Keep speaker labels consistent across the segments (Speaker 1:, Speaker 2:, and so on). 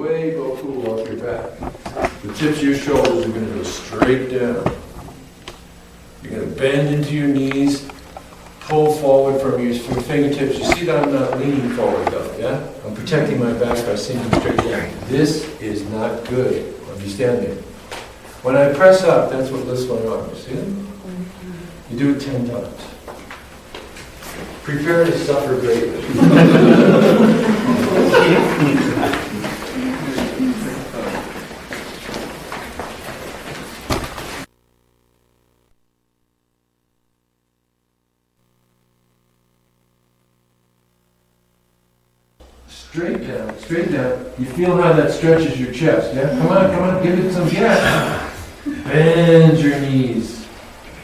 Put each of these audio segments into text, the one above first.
Speaker 1: way beaucoup off your back. The tips of your shoulders are going to go straight down. You're going to bend into your knees, pull forward from your fingertips. You see that I'm not leaning forward though, yeah? I'm protecting my back by sinking straight down. This is not good. Understand me? When I press up, that's what lifts my arm. You see it? You do it 10 times. Prepare to suffer greatly. Straight down, straight down. You feel how that stretches your chest, yeah? Come on, give it some gas. Bend your knees.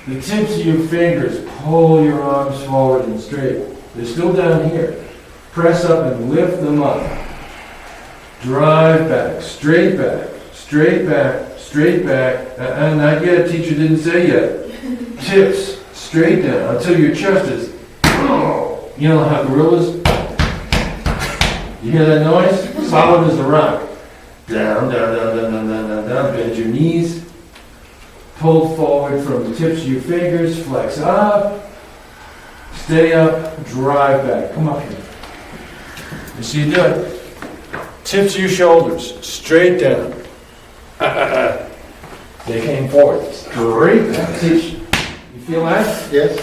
Speaker 1: The tips of your fingers, pull your arms forward and straight. They're still down here. Press up and lift them up. Drive back, straight back, straight back, straight back. Not yet, teacher didn't say yet. Tips, straight down until your chest is, you know how gorillas, you hear that noise? Solid as a rock. Down, down, down, down, down, down, down, down. Bend your knees. Pull forward from the tips of your fingers. Flex up. Stay up. Drive back. Come up here. You see you do it. Tips of your shoulders. Straight down. They came forward. Straight down. See, you feel that?
Speaker 2: Yes.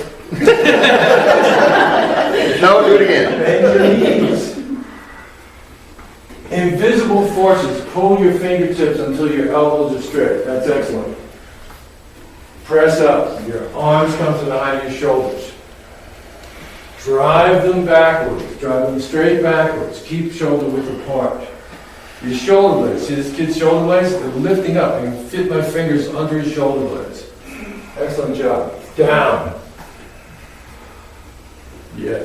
Speaker 2: No, do it again.
Speaker 1: Bend your knees. Invisible forces, pull your fingertips until your elbows are straight. That's excellent. Press up. Your arms come to behind your shoulders. Drive them backwards. Drive them straight backwards. Keep shoulder width apart. Your shoulder blades. See this kid's shoulder blades? They're lifting up. I can fit my fingers under his shoulder blades. Excellent job. Down. Yeah.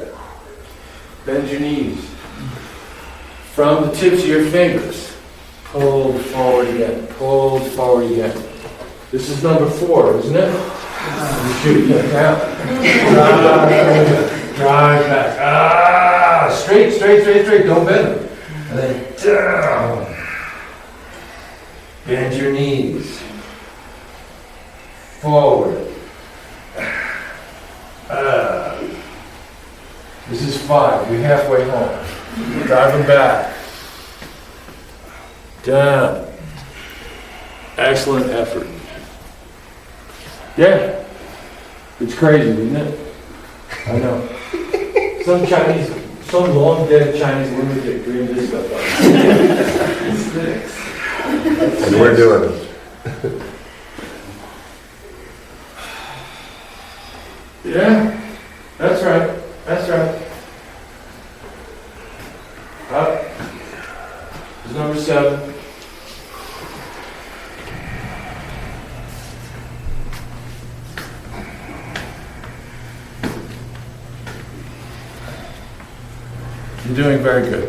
Speaker 1: Bend your knees. From the tips of your fingers, pull forward again, pull forward again. This is number 4, isn't it? You should get down. Drive back. Straight, straight, straight, straight. Don't bend them. And then down. Bend your knees. Forward. This is 5. We're halfway home. Drive them back. Down. Excellent effort. Yeah. It's crazy, isn't it? I know. Some long dead Chinese women get dreamed this stuff up.
Speaker 2: And we're doing it.
Speaker 1: Yeah. That's right. That's right. Up. This is number 7. You're doing very good.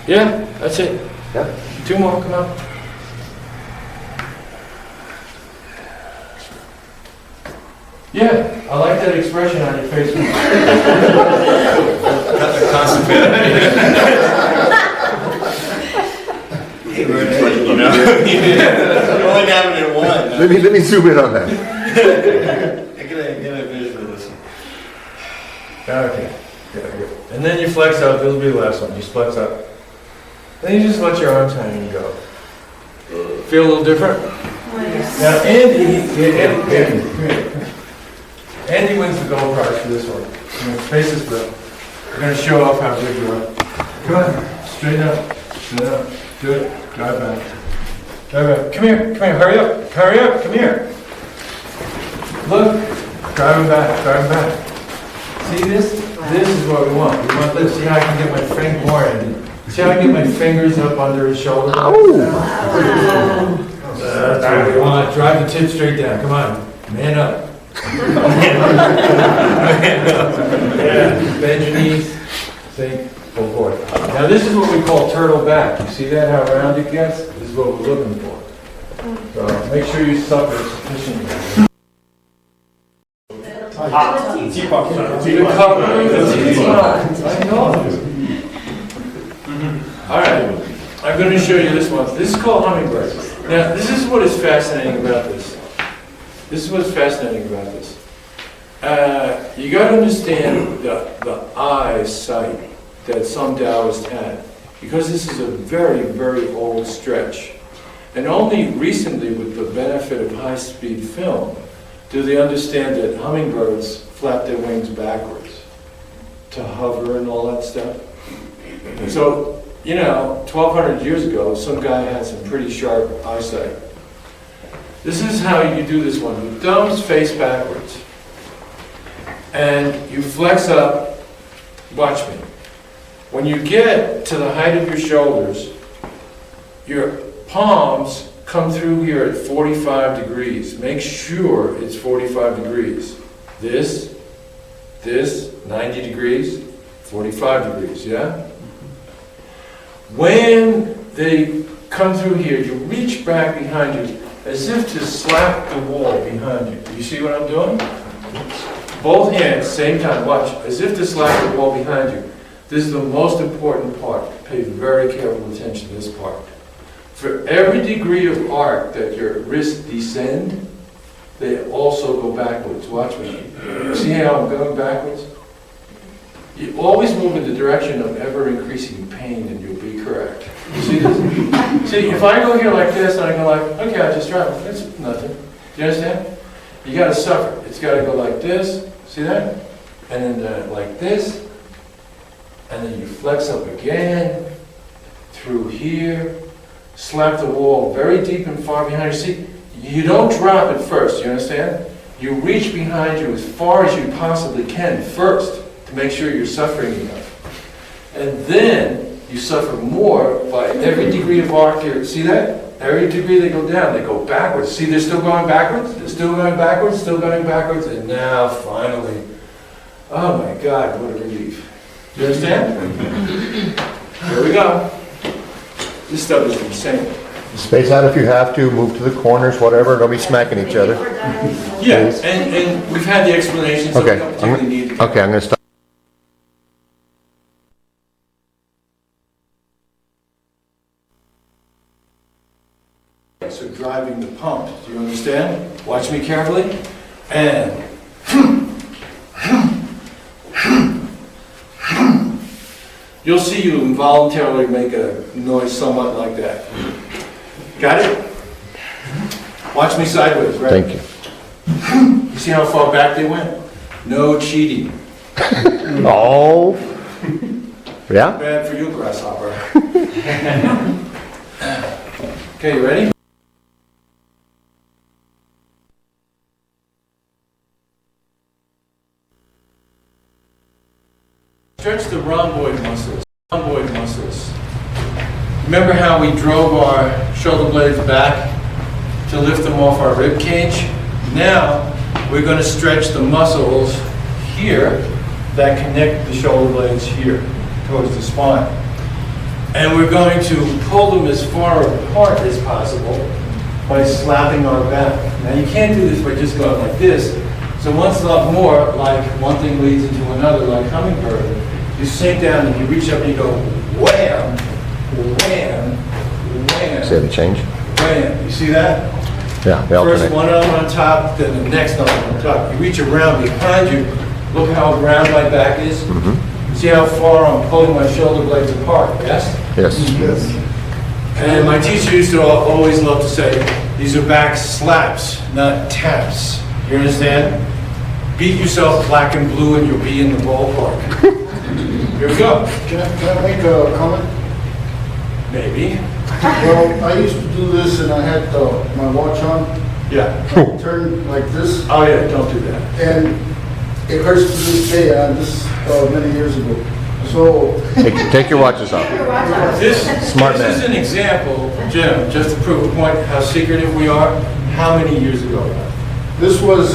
Speaker 1: Yeah, that's it.
Speaker 2: Yeah.
Speaker 1: 2 more, come on. Yeah, I like that expression on your face. Constipated.
Speaker 3: You know, you're only having it one.
Speaker 2: Let me zoom in on that.
Speaker 3: Get a visual of this one.
Speaker 1: Okay. Good. And then you flex up. This will be the last one. You flex up. Then you just let your arms hang and go. Feel a little different?
Speaker 4: Nice.
Speaker 1: Now, Andy, come here. Andy wins the gold prize for this one. Face this way. We're going to show off how good you are. Come on. Straight up. Straight up. Do it. Drive back. Drive back. Come here. Hurry up. Come here. Look. Drive him back. See this? This is what we want. Let's see how I can get my finger more in. See how I can get my fingers up under his shoulder? That's what we want. Drive the tip straight down. Come on. Man up. Yeah. Bend your knees. See? Pull forward. Now this is what we call turtle back. You see that? How round it gets? This is what we're looking for. So make sure you suffer sufficiently.
Speaker 3: Teapot.
Speaker 1: The cover. I know. All right. I'm going to show you this one. This is called hummingbird. Now, this is what is fascinating about this. This is what's fascinating about this. You got to understand the eyesight that some Taoists had, because this is a very, very old stretch. And only recently, with the benefit of high-speed film, do they understand that hummingbirds flap their wings backwards to hover and all that stuff. So, 1,200 years ago, some guy had some pretty sharp eyesight. This is how you do this one. Your thumbs face backwards. And you flex up. Watch me. When you get to the height of your shoulders, your palms come through here at 45 degrees. Make sure it's 45 degrees. This, 90 degrees, 45 degrees, yeah? When they come through here, you reach back behind you as if to slap the wall behind you. You see what I'm doing? Both hands, same time, watch, as if to slap the wall behind you. This is the most important part. Pay very careful attention to this part. For every degree of arc that your wrists descend, they also go backwards. Watch me. See how I'm going backwards? You always move in the direction of ever-increasing pain and you'll be correct. You see this? See, if I go here like this and I go like, okay, I just tried, it's nothing. Do you understand? You gotta suffer. It's gotta go like this, see that? And then like this, and then you flex up again, through here, slap the wall very deep and far behind you. See, you don't drop it first, you understand? You reach behind you as far as you possibly can first to make sure you're suffering enough. And then you suffer more by every degree of arc here. See that? Every degree they go down, they go backwards. See, they're still going backwards, they're still going backwards, still going backwards, and now finally, oh my God, what a relief. You understand? Here we go. This stuff is insane.
Speaker 2: Space out if you have to, move to the corners, whatever, don't be smacking each other.
Speaker 1: Yeah, and we've had the explanation, so we
Speaker 2: Okay,
Speaker 1: don't particularly need to.
Speaker 2: okay, I'm gonna stop.
Speaker 1: So driving the pump, do you understand? Watch me carefully. And you'll see you involuntarily make a noise somewhat like that. Got it? Watch me sideways, right?
Speaker 2: Thank you.
Speaker 1: You see how far back they went? No cheating.
Speaker 2: Oh. Yeah?
Speaker 1: Bad for you, grasshopper. Okay, you ready? Stretch the rhomboid muscles. Rhomboid muscles. Remember how we drove our shoulder blades back to lift them off our rib cage? Now we're going to stretch the muscles here that connect the shoulder blades here towards the spine. And we're going to pull them as far apart as possible by slapping our back. Now you can't do this by just going like this. So once a lot more, like one thing leads into another, like hummingbird, you sink down and you reach up and you go wham, wham, wham.
Speaker 2: See how they change?
Speaker 1: Wham. You see that?
Speaker 2: Yeah, they
Speaker 1: First
Speaker 2: alternate.
Speaker 1: one arm on top, then the next arm on top. You reach around behind you. Look how round my back is.
Speaker 2: Mm-hmm.
Speaker 1: See how far I'm pulling my shoulder blades apart, yes?
Speaker 2: Yes.
Speaker 1: Yes. And my teacher used to always love to say, these are back slaps, not taps. You understand? Beat yourself black and blue and you'll be in the ballpark. Here we go.
Speaker 4: Can I make a comment?
Speaker 1: Maybe.
Speaker 4: Well, I used to do this and I had my watch on,
Speaker 1: Yeah.
Speaker 4: turn like this,
Speaker 1: Oh yeah, don't do that.
Speaker 4: and it hurts to this day, this many years ago. So,
Speaker 2: Take your watches off.
Speaker 1: This
Speaker 2: Smart
Speaker 1: is
Speaker 2: man.
Speaker 1: an example, Jim, just to prove a point how secretive we are. How many years ago?
Speaker 4: this was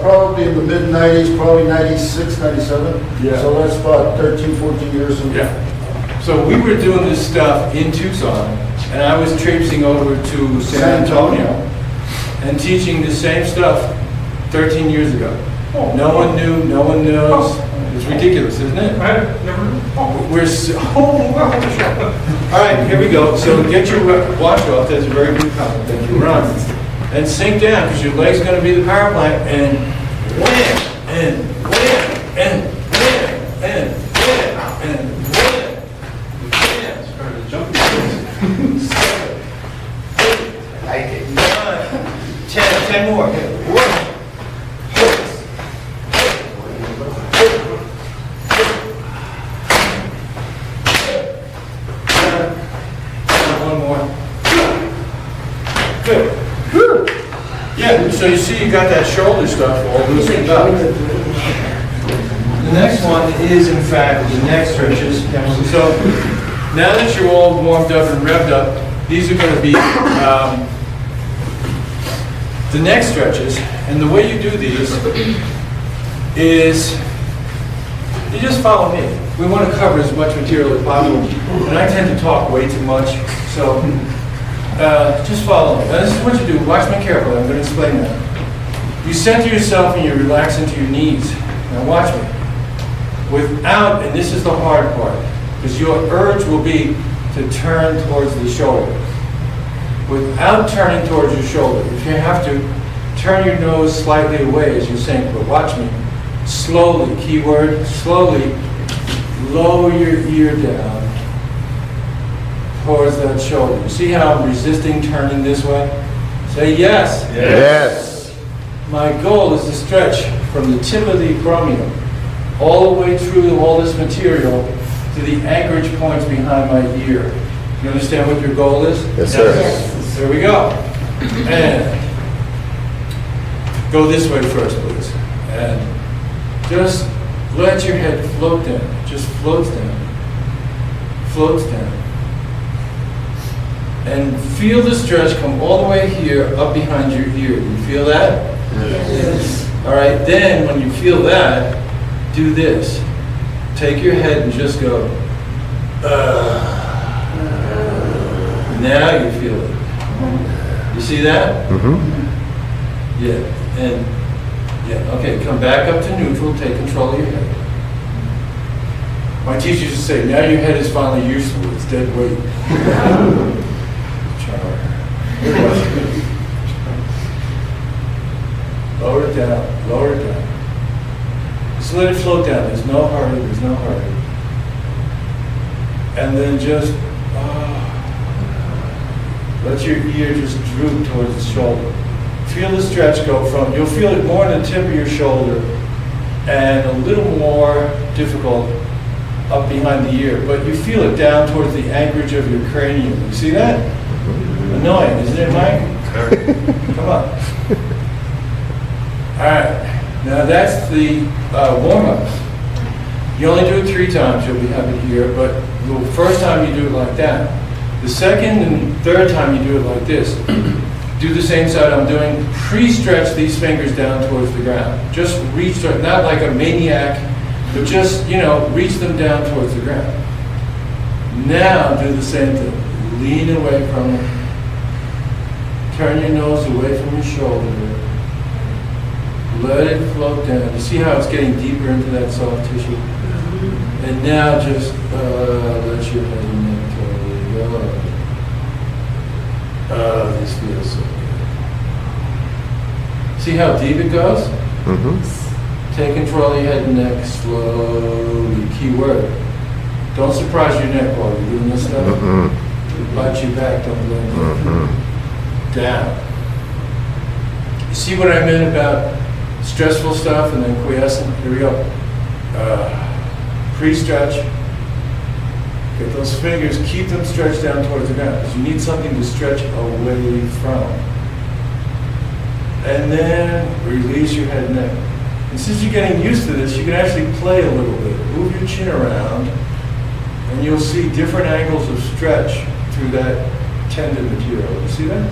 Speaker 4: probably in the mid-90s, probably 96, 97.
Speaker 1: Yeah.
Speaker 4: So that's about 13, 14 years ago.
Speaker 1: Yeah. So we were doing this stuff in Tucson, and I was traipsing over to San Antonio and teaching the same stuff 13 years ago. No one knew, no one knows. It's ridiculous, isn't it? We're so, all right, here we go. So get your watch off. That's a very good comment. Then you run and sink down because your leg's going to be the power plant. And wham, and wham, and wham, and wham, and wham, wham. Started jumping. 7, 8, 9, 10 more. 1. One more. Good. Yeah, so you see you got that shoulder stuff all loosened up. The next one is in fact the neck stretches. So now that you're all warmed up and revved up, these are going to be the neck stretches. And the way you do these is you just follow me. We want to cover as much material as possible. And I tend to talk way too much, so just follow me. Now, this is what you do. Watch me carefully. I'm going to explain that. You center yourself and you relax into your knees. Now watch me. Without, and this is the hard part, because your urge will be to turn towards the shoulder. Without turning towards your shoulder, if you have to, turn your nose slightly away as you sink, but watch me. Slowly, keyword, slowly, lower your ear down towards that shoulder. You see how I'm resisting turning this way? Say yes.
Speaker 2: Yes.
Speaker 1: My goal is to stretch from the tip of the acromion all the way through all this material to the anchorage points behind my ear. You understand what your goal is?
Speaker 2: Yes, sir.
Speaker 1: Yes. There we go. And go this way first, please. And just let your head float down. Just floats down. Floats down. And feel the stretch come all the way here, up behind your ear. You feel that?
Speaker 2: Yes.
Speaker 1: All right, then when you feel that, do this. Take your head and just go, Now you feel it. You see that?
Speaker 2: Mm-hmm.
Speaker 1: Yeah, and, yeah, okay, come back up to neutral, take control of your head. My teacher used to say, now your head is finally useful, it's dead weight. Lower it down, lower it down. Just let it float down, there's no hurry, there's no hurry. And then just, let your ear just droop towards the shoulder. Feel the stretch go from, you'll feel it more in the tip of your shoulder and a little more difficult up behind the ear, but you feel it down towards the anchorage of your cranium. You see that? Annoying, isn't it, Mike? Come on. All right, now that's the warm-up. You only do it 3 times, you'll be happy to hear, but the first time you do it like that. The second and third time you do it like this. Do the same side I'm doing. Pre-stretch these fingers down towards the ground. Just reach, not like a maniac, but just, reach them down towards the ground. Now do the same thing. Lean away from it. Turn your nose away from your shoulder. Let it float down. You see how it's getting deeper into that soft tissue? And now just let your head and neck totally go. This feels so good. See how deep it goes?
Speaker 2: Mm-hmm.
Speaker 1: Take control of your head and neck slowly. Key word. Don't surprise your neck while you're doing this stuff.
Speaker 2: Mm-hmm.
Speaker 1: Bite your back, don't let it
Speaker 2: Mm-hmm.
Speaker 1: down. You see what I meant about stressful stuff and then quiescent? Here we go. Pre-stretch. Get those fingers, keep them stretched down towards the ground because you need something to stretch away from. And then release your head and neck. And since you're getting used to this, you can actually play a little bit. Move your chin around, and you'll see different angles of stretch through that tendon material. You see that?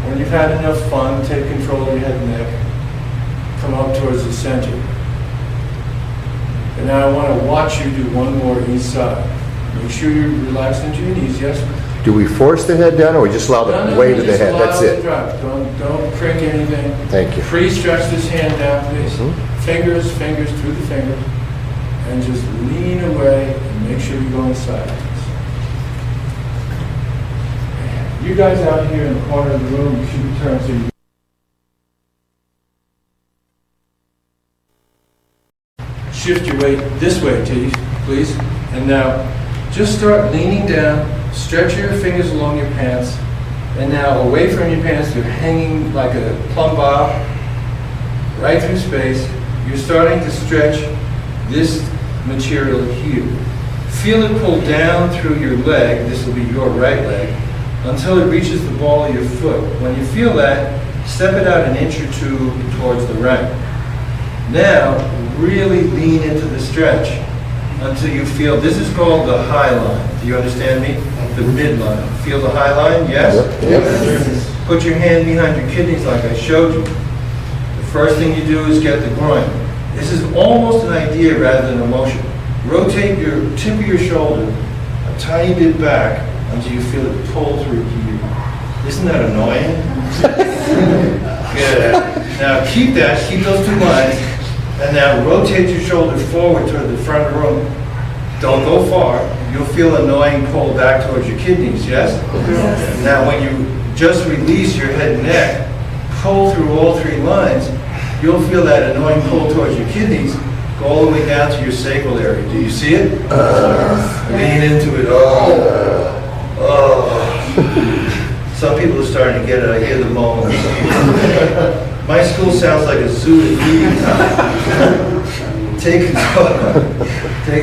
Speaker 1: When you've had enough fun, take control of your head and neck. Come up towards the center. And now I want to watch you do one more each side. Make sure you're relaxed into your knees, yes?
Speaker 2: Do we force the head down, or we just allow the weight of the head? That's it?
Speaker 1: Don't crank anything.
Speaker 2: Thank you.
Speaker 1: Free stretch this hand down, please.
Speaker 2: Mhm.
Speaker 1: Fingers through the fingers. And just lean away and make sure you go in silence. You guys out here in the corner of the room, you should be turned so you shift your weight this way, please. And now, just start leaning down, stretch your fingers along your pants, and now away from your pants, you're hanging like a plumb bob, right through space. You're starting to stretch this material here. Feel it pull down through your leg, this will be your right leg, until it reaches the ball of your foot. When you feel that, step it out an inch or two towards the right. Now, really lean into the stretch until you feel, this is called the high line. Do you understand me? The midline. Feel the high line? Yes?
Speaker 2: Yep.
Speaker 1: Put your hand behind your kidneys like I showed you. The first thing you do is get the groin. This is almost an idea rather than a motion. Rotate your tip of your shoulder a tiny bit back until you feel it pull through here. Isn't that annoying? Good. Now keep those two lines, and now rotate your shoulder forward toward the front of the room. Don't go far. You'll feel annoying pull back towards your kidneys, yes? Now when you just release your head and neck, pull through all three lines, you'll feel that annoying pull towards your kidneys go all the way down to your sacral area. Do you see it? Lean into it. Some people are starting to get it. I hear the moans. My school sounds like a zoo at evening time. Take control.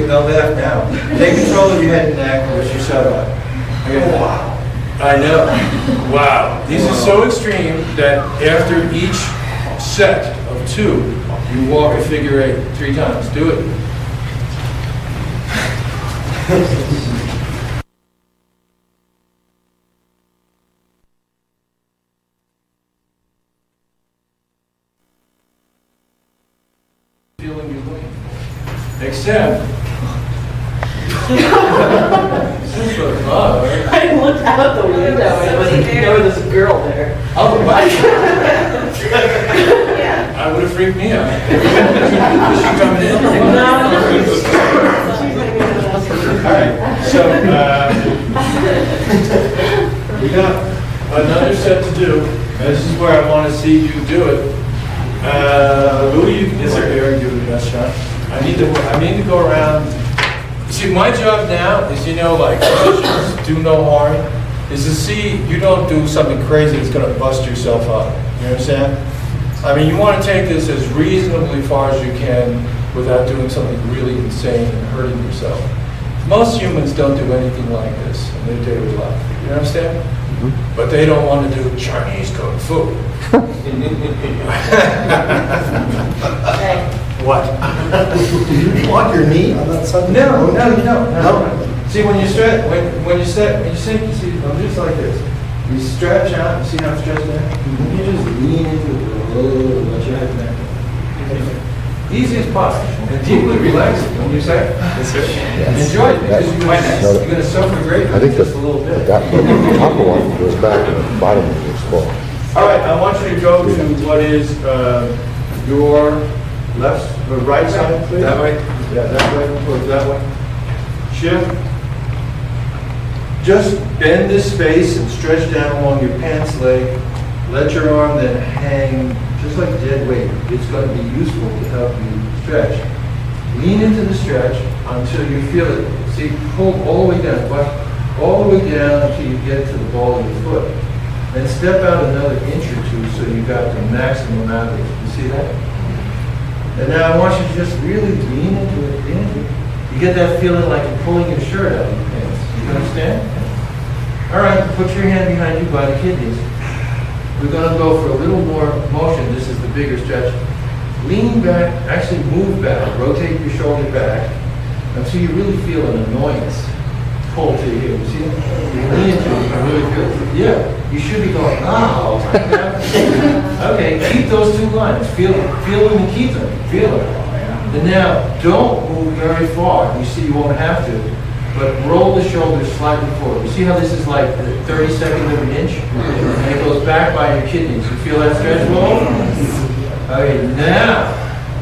Speaker 1: Don't laugh now. Take control of your head and neck. Push your shut up. Okay. Wow. I know. Wow. These are so extreme that after each set of 2, you walk a figure 8 3 times. Do it. Feeling your weight. Except.
Speaker 5: I looked out the window and there was this girl there.
Speaker 1: Oh, wow. I would have freaked me out. Is she coming in? All right, so we got another set to do. This is where I want to see you do it. Louis, you can disappear, give it the best shot. I need to go around. See, my job now is, like physicians do no harm, is to see you don't do something crazy that's going to bust yourself up. You understand? I mean, you want to take this as reasonably far as you can without doing something really insane and hurting yourself. Most humans don't do anything like this in their daily life. You understand? Mm-hmm. But they don't want to do Chinese kung fu. What?
Speaker 4: You want your knee on that side?
Speaker 1: No. See, when you stretch, when you sink, you see, I'm just like this. You stretch out, you see how I'm stretching out? You just lean into it, let your head back. Easy as possible, and deeply relaxing when you say, enjoy it, because you're going to suffer greatly
Speaker 2: I think
Speaker 1: just a little bit.
Speaker 2: that top one goes back and the bottom one goes forward.
Speaker 1: All right, I want you to go to what is your left, or right side, please. That way? Yeah, that way, towards that way. Shift. Just bend this space and stretch down along your pants leg. Let your arm then hang, just like dead weight. It's going to be useful to help you stretch. Lean into the stretch until you feel it. See, pull all the way down, all the way down until you get to the ball of your foot. Then step out another inch or 2 so you got the maximum out of it. You see that? And now I want you to just really lean into it, You get that feeling like you're pulling your shirt out of your pants. You understand? All right, put your hand behind you by the kidneys. We're going to go for a little more motion. This is the bigger stretch. Lean back, actually move back, rotate your shoulder back until you really feel an annoyance pull to you. You see it? You lean into it, you really feel it. Yeah, you should be going, oh. Okay, keep those 2 lines. Feel them and keep them. Feel it. And now, don't move very far. You see, you won't have to. but roll the shoulders slightly forward. You see how this is like the 32nd of an inch? And it goes back by your kidneys. You feel that stretch roll? Okay, now,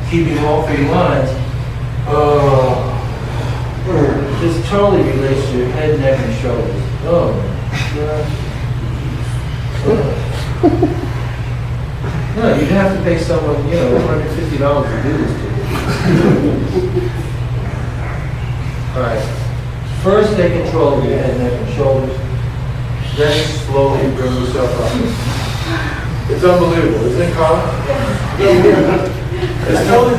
Speaker 1: keeping all three lines. Oh, this totally relates to your head, neck, and shoulders. Oh, my God. No, you'd have to pay someone, $150 to do this to you. All right. First, take control of your head, neck, and shoulders. Then slowly bring yourself up. It's unbelievable, isn't it, Carl? It's totally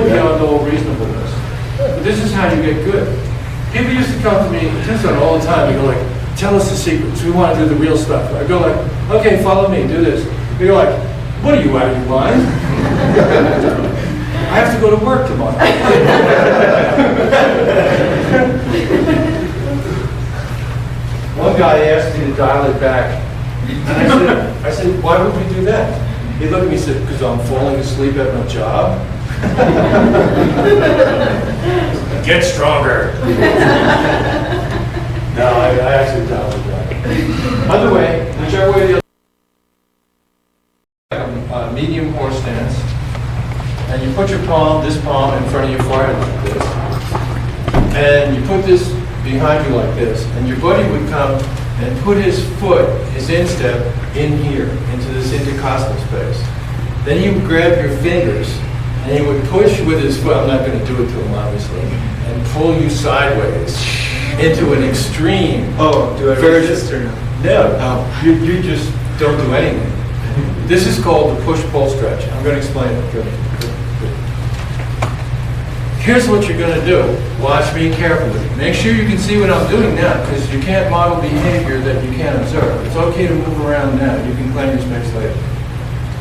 Speaker 1: beyond all reasonableness. But this is how you get good. People used to come to me, Tucson, all the time. They go like, "Tell us the secrets. We want to do the real stuff." I go like, "Okay, follow me. Do this." They go like, "What are you, out of your mind?" I have to go to work tomorrow. One guy asked me to dial it back. And I said, "Why would we do that?" He looked at me and said, "Because I'm falling asleep at my job." Get stronger. No, I actually dialed it back. Other way, whichever way the other. Medium horse stance. And you put this palm in front of your forehead like this. And you put this behind you like this. And your buddy would come and put his foot, his instep, in here, into this intercostal space. Then he would grab your fingers, and he would push with his foot, I'm not going to do it to him obviously, and pull you sideways into an extreme. Oh, do I resist or no? No, you just don't do anything. This is called the push-pull stretch. I'm going to explain it. Good. Here's what you're going to do. Watch me carefully. Make sure you can see what I'm doing now, because you can't model behavior that you can't observe. It's okay to move around now. You can claim your space later.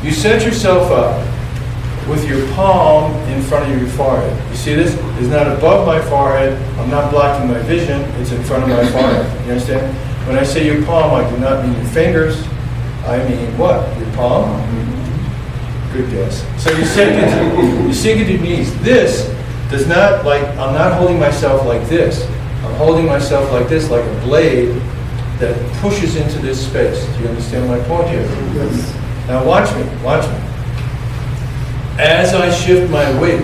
Speaker 1: You set yourself up with your palm in front of your forehead. You see this? It's not above my forehead. I'm not blocking my vision. It's in front of my forehead. You understand? When I say your palm, I do not mean your fingers. I mean what? Your palm? Good guess. So you sink into your knees. This does not, I'm not holding myself like this. I'm holding myself like this, like a blade that pushes into this space. Do you understand my point here?
Speaker 4: Yes.
Speaker 1: Now watch me. As I shift my weight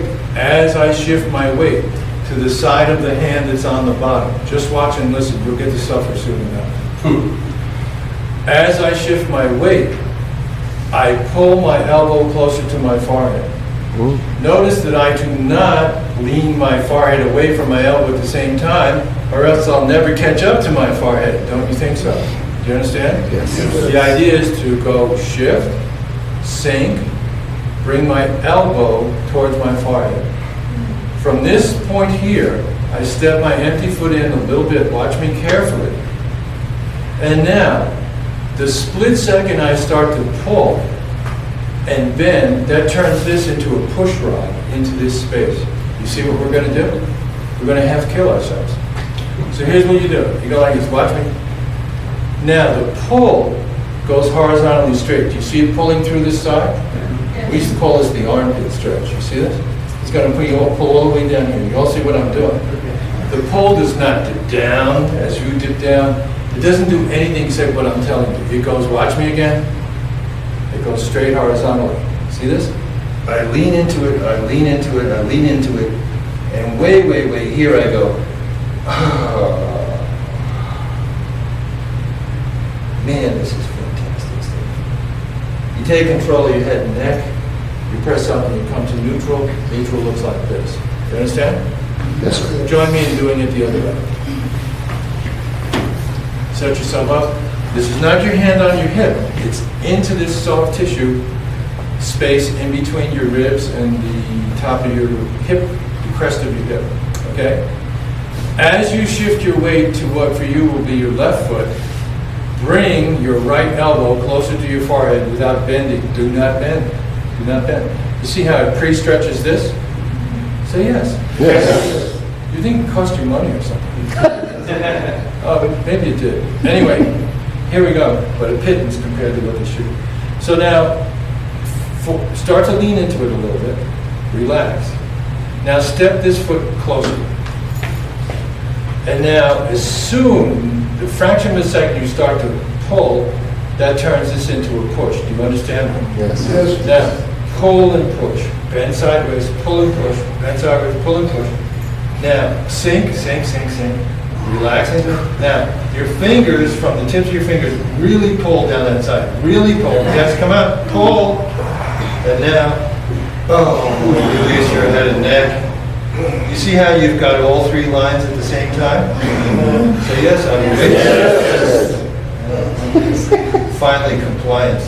Speaker 1: to the side of the hand that's on the bottom, just watch and listen, you'll get to suffer soon enough. As I shift my weight, I pull my elbow closer to my forehead. Notice that I do not lean my forehead away from my elbow at the same time, or else I'll never catch up to my forehead. Don't you think so? Do you understand?
Speaker 2: Yes.
Speaker 1: The idea is to go shift, sink, bring my elbow towards my forehead. From this point here, I step my empty foot in a little bit. Watch me carefully. And now, the split second I start to pull and bend, that turns this into a push rod into this space. You see what we're going to do? We're going to have to kill ourselves. So here's what you do. You go like this. Watch me. Now, the pull goes horizontally straight. Do you see it pulling through this side? We used to call this the armpit stretch. You see this? It's going to pull all the way down here. You all see what I'm doing? The pull does not dip down as you dip down. It doesn't do anything except what I'm telling you. It goes, watch me again. It goes straight horizontally. See this? I lean into it, I lean into it, I lean into it, and way, here I go. Man, this is fantastic stuff. You take control of your head and neck, you press something, you come to neutral. Neutral looks like this. You understand?
Speaker 2: Yes, sir.
Speaker 1: Join me in doing it the other way. Set yourself up. This is not your hand on your hip. It's into this soft tissue space in between your ribs and the top of your hip, the crest of your hip. Okay? As you shift your weight to what for you will be your left foot, bring your right elbow closer to your forehead without bending. Do not bend. Do not bend. You see how it pre-stretches this? Say yes.
Speaker 2: Yes.
Speaker 1: You think it cost you money or something? Oh, but maybe it did. Anyway, here we go. But a pittance compared to what they should. So now, start to lean into it a little bit. Relax. Now step this foot closer. And now, as soon, the fraction of a second you start to pull, that turns this into a push. Do you understand?
Speaker 2: Yes.
Speaker 4: Yes.
Speaker 1: Now, pull and push. Bend sideways, pull and push. Bend sideways, pull and push. Now, sink, sink, sink, sink. Relax into it. Now, your fingers, from the tips of your fingers, really pull down that side. Really pull. Yes, come out. Pull. And now, release your head and neck. You see how you've got all three lines at the same time? So yes, I'm rich. Finally, compliance.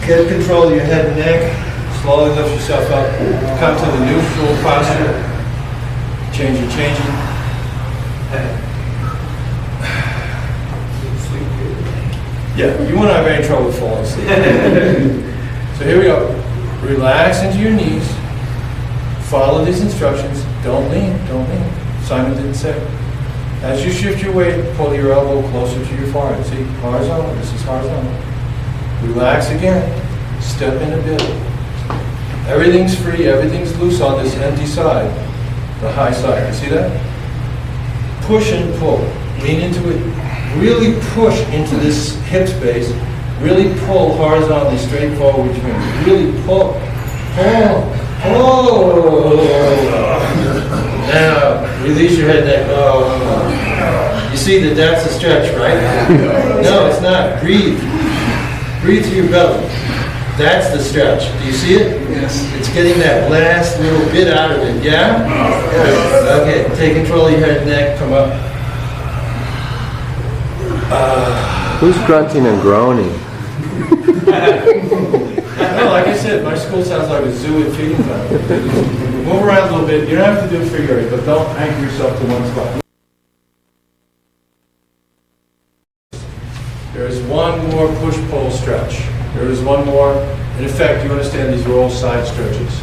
Speaker 1: Get control of your head and neck. Slowly lift yourself up. Come to the neutral posture. Changing. Yeah, you and I have any trouble falling asleep. So here we go. Relax into your knees. Follow these instructions. Don't lean. Simon didn't say. As you shift your weight, pull your elbow closer to your forehead. See, horizontal. This is horizontal. Relax again. Step in a bit. Everything's free. Everything's loose on this empty side, the high side. You see that? Push and pull. Lean into it. Really push into this hip space. Really pull horizontally straight forward with your hands. Really pull. Now, release your head neck. You see that that's a stretch, right? No, it's not. Breathe. Breathe through your belly. That's the stretch. Do you see it?
Speaker 4: Yes.
Speaker 1: It's getting that last little bit out of it, yeah? Okay, take control of your head and neck. Come up.
Speaker 2: Who's grunting and groaning?
Speaker 1: No, like I said, my school sounds like a zoo at feeding time. Move around a little bit. You don't have to do figure eight, but don't anchor yourself to one spot. There is one more push-pull stretch. There is one more. In effect, you understand these are all side stretches.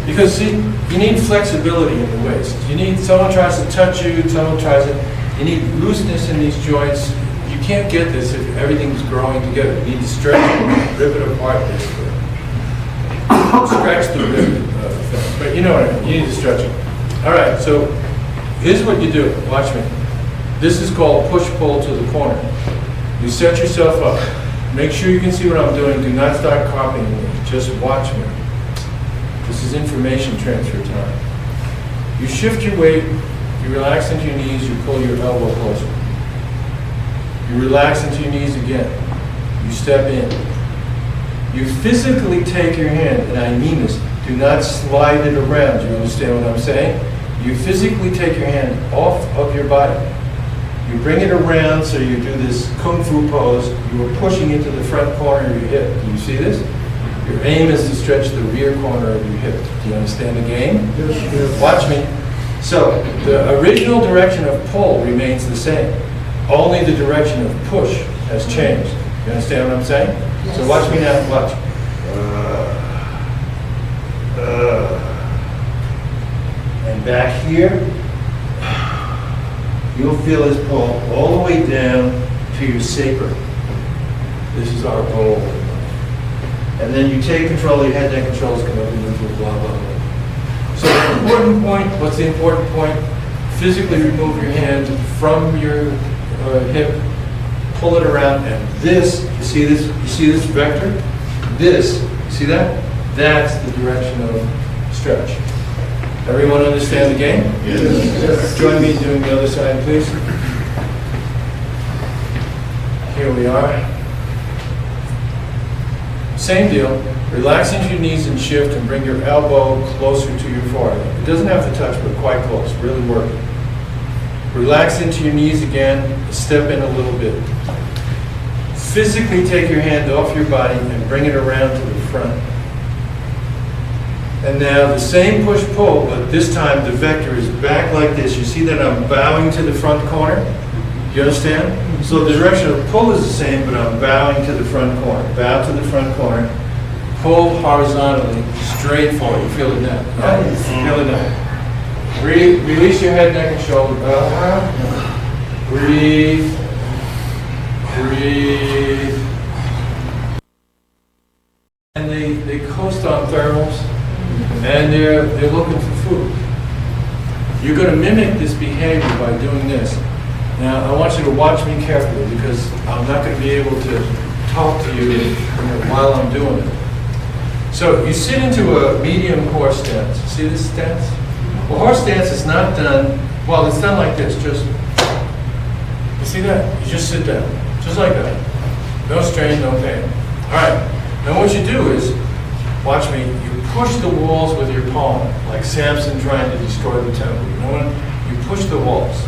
Speaker 1: Because see, you need flexibility in the waist. You need, someone tries to touch you, someone tries it. You need looseness in these joints. You can't get this if everything's growing together. You need to stretch it, rip it apart, basically. Scratch the rib thing. But you know what I mean. You need to stretch it. All right, so here's what you do. Watch me. This is called push-pull to the corner. You set yourself up. Make sure you can see what I'm doing. Do not start copying me. Just watch me. This is information transfer time. You shift your weight. You relax into your knees. You pull your elbow closer. You relax into your knees again. You step in. You physically take your hand, and I mean this. Do not slide it around. You understand what I'm saying? You physically take your hand off of your body. You bring it around so you do this kung fu pose. You are pushing into the front corner of your hip. Do you see this? Your aim is to stretch the rear corner of your hip. Do you understand the game?
Speaker 4: Yes.
Speaker 1: Watch me. So the original direction of pull remains the same. Only the direction of push has changed. You understand what I'm saying? Yes. So watch me now. Watch. And back here, you'll feel this pull all the way down to your sacrum. This is our goal. And then you take control of your head, neck controls come up and into blah, blah, blah. So the important point, what's the important point? Physically remove your hand from your hip, pull it around, and this, you see this vector? This, you see that? That's the direction of stretch. Everyone understand the game?
Speaker 3: Yes.
Speaker 1: Join me in doing the other side, please. Here we are. Same deal. Relax into your knees and shift and bring your elbow closer to your forehead. It doesn't have to touch, but quite close. Really work it. Relax into your knees again. Step in a little bit. Physically take your hand off your body and bring it around to the front. And now the same push-pull, but this time the vector is back like this. You see that I'm bowing to the front corner? You understand? So the direction of pull is the same, but I'm bowing to the front corner. Bow to the front corner. Pull horizontally, straight forward. You feel it now? Yeah? You feel it now. Breathe. Release your head, neck, and shoulder. Breathe. Breathe. And they coast on thermals, and they're looking for food. You're going to mimic this behavior by doing this. Now, I want you to watch me carefully because I'm not going to be able to talk to you while I'm doing it. So you sit into a medium horse stance. See this stance? Well, horse stance is not done, well, it's done like this, just, you see that? You just sit down, just like that. No strain, no pain. All right, now what you do is, watch me, you push the walls with your palm, like Samson trying to destroy the temple. You know what? You push the walls.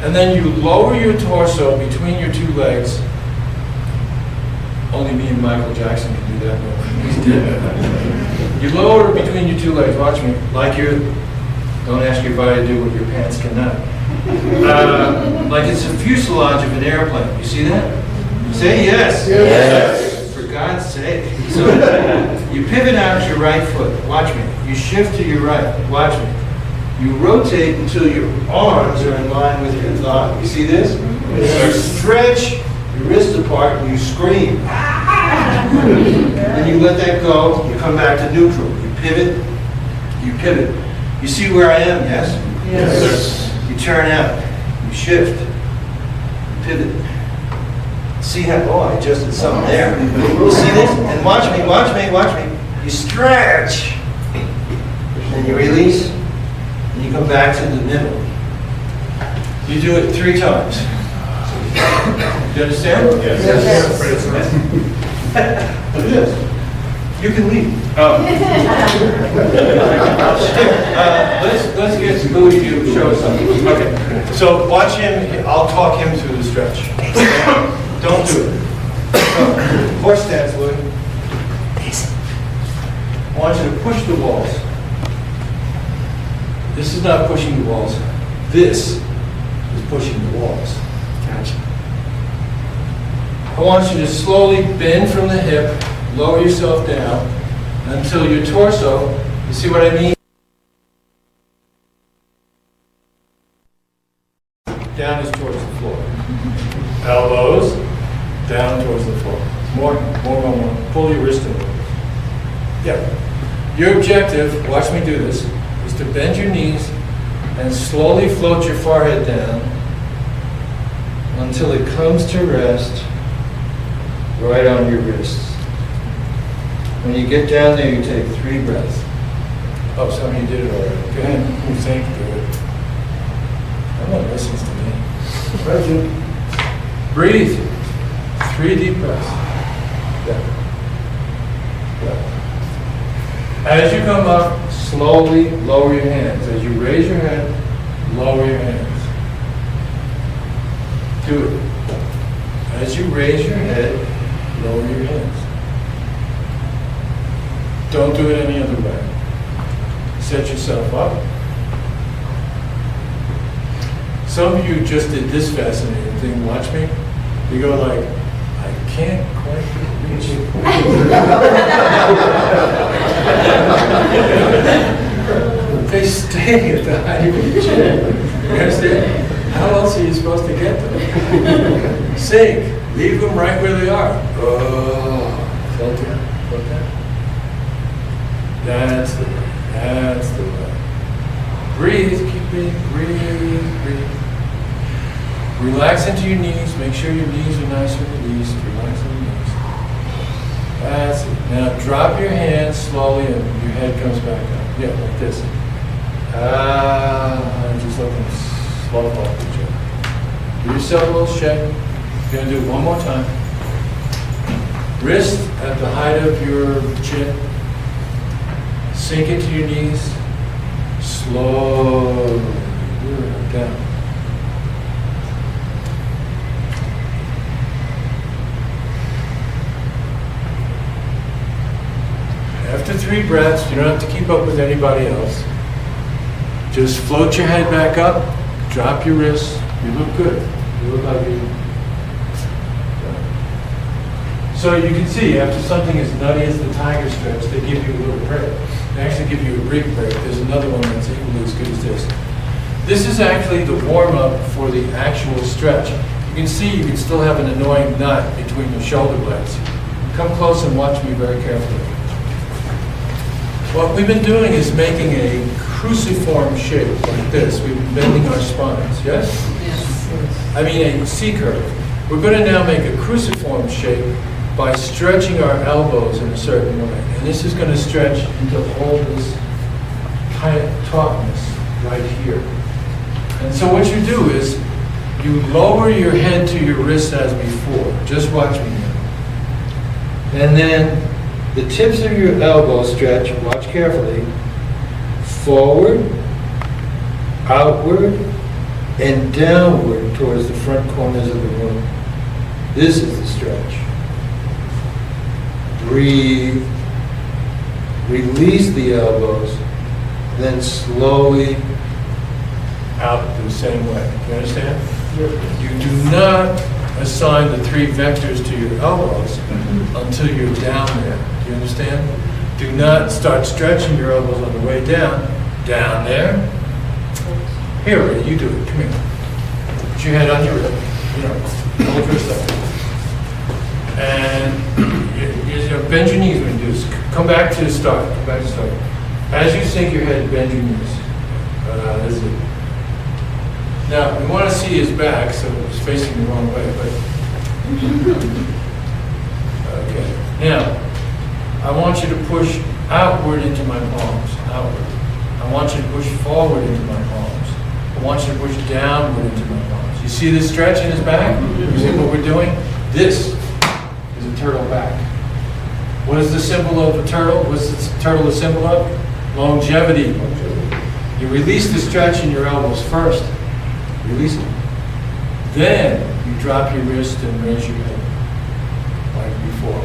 Speaker 1: And then you lower your torso between your two legs. Only me and Michael Jackson can do that. He's dead. You lower it between your two legs. Watch me. Like you're, don't ask your body to do what your pants cannot. Like it's a fuselage of an airplane. You see that? Say yes.
Speaker 2: Yes.
Speaker 1: For God's sake. So you pivot out your right foot. Watch me. You shift to your right. Watch me. You rotate until your arms are in line with your thigh. You see this? You stretch your wrist apart and you scream. Then you let that go. You come back to neutral. You pivot. You pivot. You see where I am, yes?
Speaker 5: Yes.
Speaker 1: You turn out. You shift. You pivot. See how, oh, I adjusted something there. You see this? And watch me, watch me, watch me. You stretch. And you release. And you come back to the middle. You do it 3 times. You understand?
Speaker 3: Yes.
Speaker 1: Look at this. You can leave. Let's get Booty to show us something. Okay. So watch him. I'll talk him through the stretch. Don't do it. Horse stance, Louis. I want you to push the walls. This is not pushing the walls. This is pushing the walls. Gotcha. I want you to slowly bend from the hip, lower yourself down until your torso, you see what I mean? Down is towards the floor. Elbows down towards the floor. More. Pull your wrist in. Yeah. Your objective, watch me do this, is to bend your knees and slowly float your forehead down until it comes to rest right on your wrists. When you get down there, you take 3 breaths. Oh, some of you did it already. Go ahead. You think, do it. No one listens to me. Right, Jim? Breathe. 3 deep breaths. Yeah. As you come up, slowly lower your hands. As you raise your head, lower your hands. Do it. As you raise your head, lower your hands. Don't do it any other way. Set yourself up. Some of you just did this fascinating thing. Watch me. You go like, I can't quite reach it. They stay at the height of your chin. You understand? How else are you supposed to get them? Sink. Leave them right where they are. Oh, float down. That's the way. That's the way. Breathe. Keep breathing. Breathe. Relax into your knees. Make sure your knees are nice and released. Relax on your knees. That's it. Now drop your hands slowly and your head comes back up. Yeah, like this. Just let them slow off each other. Give yourself a little shake. You're going to do it one more time. Wrist at the height of your chin. Sink into your knees. Slowly. Down. After 3 breaths, you don't have to keep up with anybody else. Just float your head back up, drop your wrists. You look good. You look like you. So you can see, after something as nutty as the tiger stretch, they give you a little break. They actually give you a big break. There's another one that's equally as good as this. This is actually the warm-up for the actual stretch. You can see you can still have an annoying knot between your shoulder blades. Come close and watch me very carefully. What we've been doing is making a cruciform shape like this. We've been bending our spines, yes?
Speaker 5: Yes.
Speaker 1: I mean a C-curve. We're going to now make a cruciform shape by stretching our elbows in a certain way. And this is going to stretch into all this kind of tautness right here. And so what you do is you lower your head to your wrist as before. Just watch me now. And then the tips of your elbows stretch, watch carefully, forward, outward, and downward towards the front corners of the room. This is the stretch. Breathe. Release the elbows, then slowly out the same way. You understand? You do not assign the 3 vectors to your elbows until you're down there. Do you understand? Do not start stretching your elbows on the way down. Down there. Here, Ray, you do it. Come here. Put your head on your rib. Hold your stuff. And bend your knees when you do this. Come back to the start. Come back to the start. As you sink your head, bend your knees. That's it. Now, we want to see his back, so it's facing the wrong way, but... Okay. Now, I want you to push outward into my palms. Outward. I want you to push forward into my palms. I want you to push downward into my palms. You see this stretch in his back? You see what we're doing? This is a turtle back. What is the symbol of a turtle? What's the turtle a symbol of? Longevity. You release the stretch in your elbows first. Release it. Then you drop your wrist and raise your head, like before.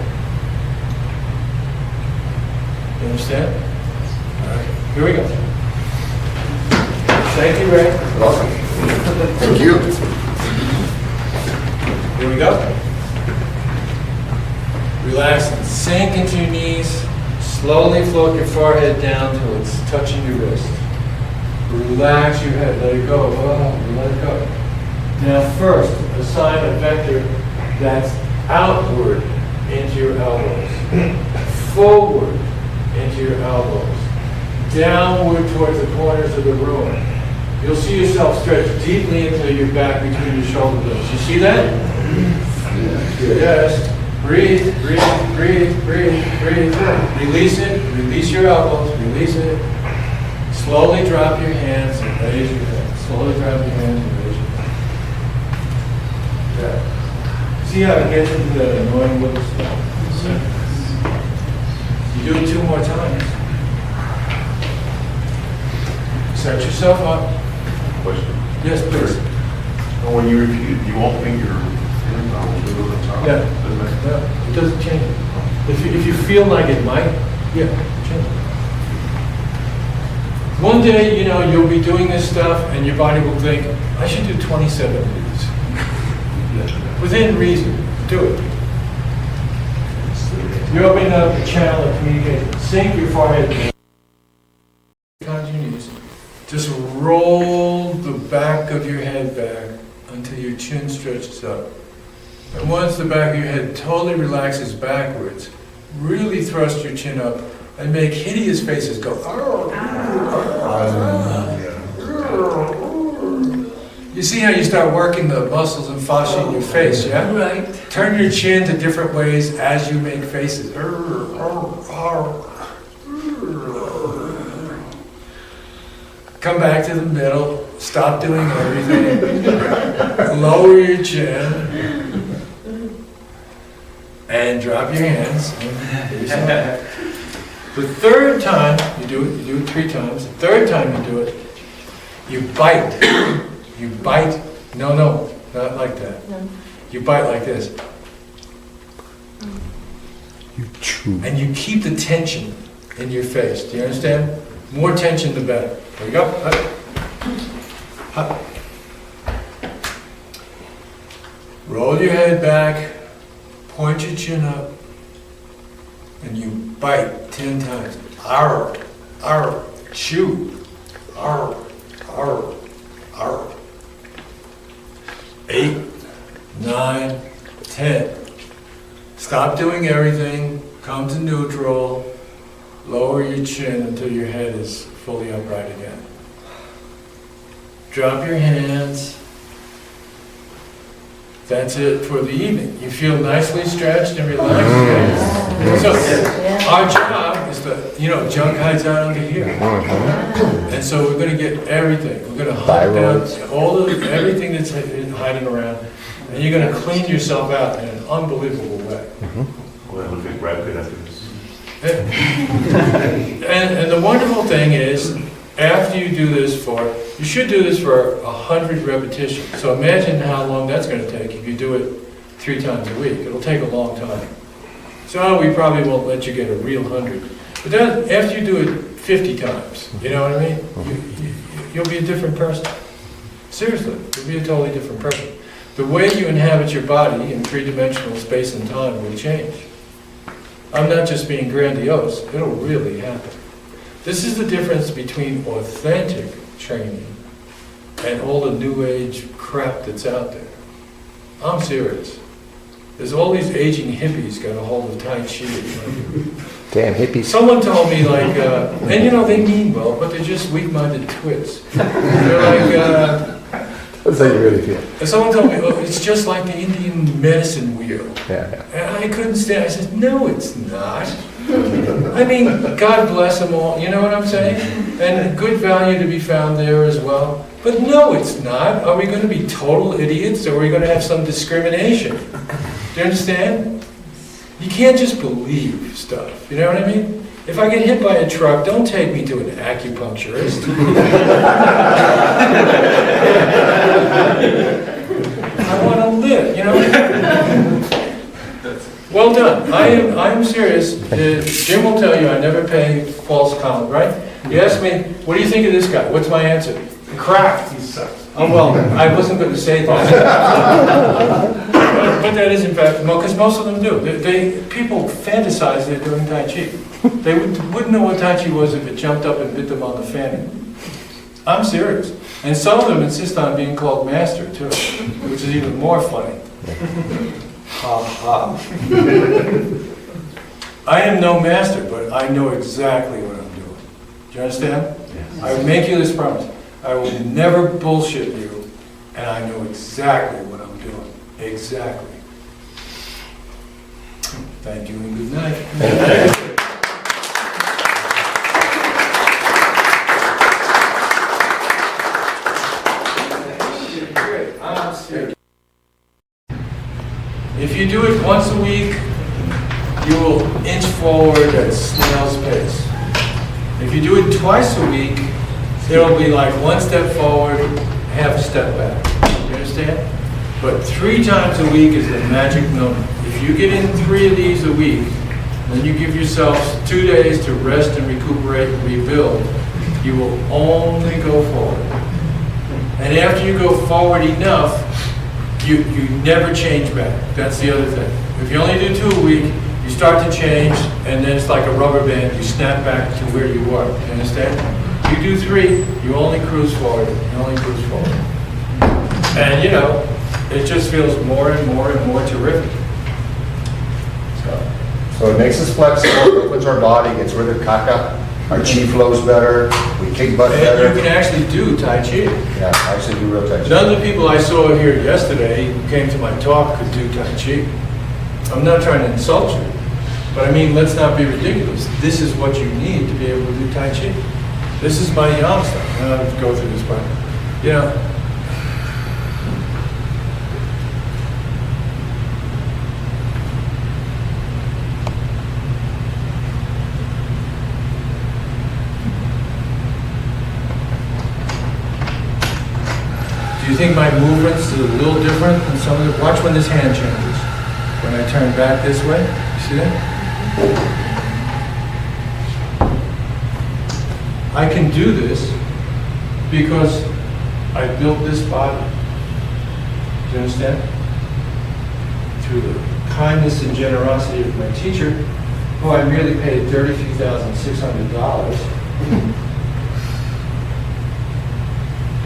Speaker 1: You understand? All right, here we go. Thank you, Ray.
Speaker 2: Welcome. Thank you.
Speaker 1: Here we go. Relax and sink into your knees. Slowly float your forehead down till it's touching your wrist. Relax your head, let it go. Oh, let it go. Now first, assign a vector that's outward into your elbows, forward into your elbows, downward towards the corners of the room. You'll see yourself stretch deeply into your back between your shoulder blades. You see that? Yes. Breathe, breathe, breathe, breathe, breathe. Release it, release your elbows, release it. Slowly drop your hands and raise your head. Slowly drop your hands and raise your head. Yeah. See how it gets into that annoying little stuff? You do it 2 more times. Set yourself up.
Speaker 6: Question.
Speaker 1: Yes, please.
Speaker 6: Well, when you repeat it, you won't think you're in the top.
Speaker 1: Yeah.
Speaker 6: Doesn't it?
Speaker 1: No, it doesn't change it. If you feel like it might, yeah, change it. One day, you'll be doing this stuff and your body will think, I should do 27 of these. Within reason, do it. You're opening up a channel of communication. Sink your forehead down. Your knees. Just roll the back of your head back until your chin stretches up. And once the back of your head totally relaxes backwards, really thrust your chin up and make hideous faces go. You see how you start working the muscles and fascia in your face, yeah?
Speaker 5: Right.
Speaker 1: Turn your chin to different ways as you make faces. Come back to the middle. Stop doing everything. Lower your chin. And drop your hands. The third time you do it 3 times. The third time you do it, you bite. You bite. No, not like that. You bite like this.
Speaker 2: You chew.
Speaker 1: And you keep the tension in your face. Do you understand? More tension, the better. There you go. Up. Up. Roll your head back. Point your chin up. And you bite 10 times. Arr, arr, chew. Arr, arr, arr. 8, 9, 10. Stop doing everything. Come to neutral. Lower your chin until your head is fully upright again. Drop your hands. That's it for the evening. You feel nicely stretched and relaxed. Okay? So our job is to, junk hides out under here. And so we're gonna get everything. We're gonna hunt down everything that's hiding around. And you're gonna clean yourself out in an unbelievable way.
Speaker 6: Well, look at Brad Pitt after this.
Speaker 1: And the wonderful thing is, after you do this you should do this for 100 repetitions. So imagine how long that's going to take if you do it 3 times a week. It'll take a long time. So we probably won't let you get a real 100. But then after you do it 50 times, you know what I mean? You'll be a different person. Seriously, you'll be a totally different person. The way you inhabit your body in 3-dimensional space and time will change. I'm not just being grandiose, it'll really happen. This is the difference between authentic training and all the new age crap that's out there. I'm serious. There's all these aging hippies got a hold of Tai Chi.
Speaker 2: Damn hippies.
Speaker 1: Someone told me like, and they mean well, but they're just weak-minded twits. They're like,
Speaker 2: That's how you really feel.
Speaker 1: and someone told me, oh, it's just like the Indian medicine wheel.
Speaker 2: Yeah.
Speaker 1: And I couldn't stand it. I said, no, it's not. I mean, God bless them all, you know what I'm saying? And good value to be found there as well. But no, it's not. Are we going to be total idiots, or are we going to have some discrimination? Do you understand? You can't just believe stuff, you know what I mean? If I get hit by a truck, don't take me to an acupuncturist. I want to live, you know? Well done. I am serious. Jim will tell you I never pay false comment, right? You ask me, what do you think of this guy? What's my answer? Crack. He sucks. Oh, well, I wasn't going to say that. But that is in fact, because most of them do. People fantasize they're doing Tai Chi. They wouldn't know what Tai Chi was if it jumped up and bit them on the fanny. I'm serious. And some of them insist on being called master too, which is even more funny. Ha ha. I am no master, but I know exactly what I'm doing. Do you understand? Yes. I make you this promise. I will never bullshit you, and I know exactly what I'm doing. Exactly. Thank you and good night. If you do it once a week, you will inch forward at snail's pace. If you do it twice a week, it'll be like one step forward, half a step back. You understand? But 3 times a week is the magic number. If you get in 3 of these a week, then you give yourself 2 days to rest and recuperate and rebuild, you will only go forward. And after you go forward enough, you never change back. That's the other thing. If you only do 2 a week, you start to change, and then it's like a rubber band. You snap back to where you were. You understand? You do 3, you only cruise forward. You only cruise forward. And it just feels more and more and more terrific.
Speaker 2: So it makes us flexible, opens our body, gets rid of caca, our chi flows better, we kick butt
Speaker 1: And
Speaker 2: better.
Speaker 1: you can actually do Tai Chi.
Speaker 2: Yeah, actually do real Tai Chi.
Speaker 1: None of the people I saw here yesterday who came to my talk could do Tai Chi. I'm not trying to insult you, but I mean, let's not be ridiculous. This is what you need to be able to do Tai Chi. This is my Yang stuff. I don't have to go through this part. Do you think my movements is a little different than some of the... Watch when this hand changes. When I turn back this way. You see that? I can do this because I built this body. Do you understand? Through the kindness and generosity of my teacher, who I merely paid $32,600.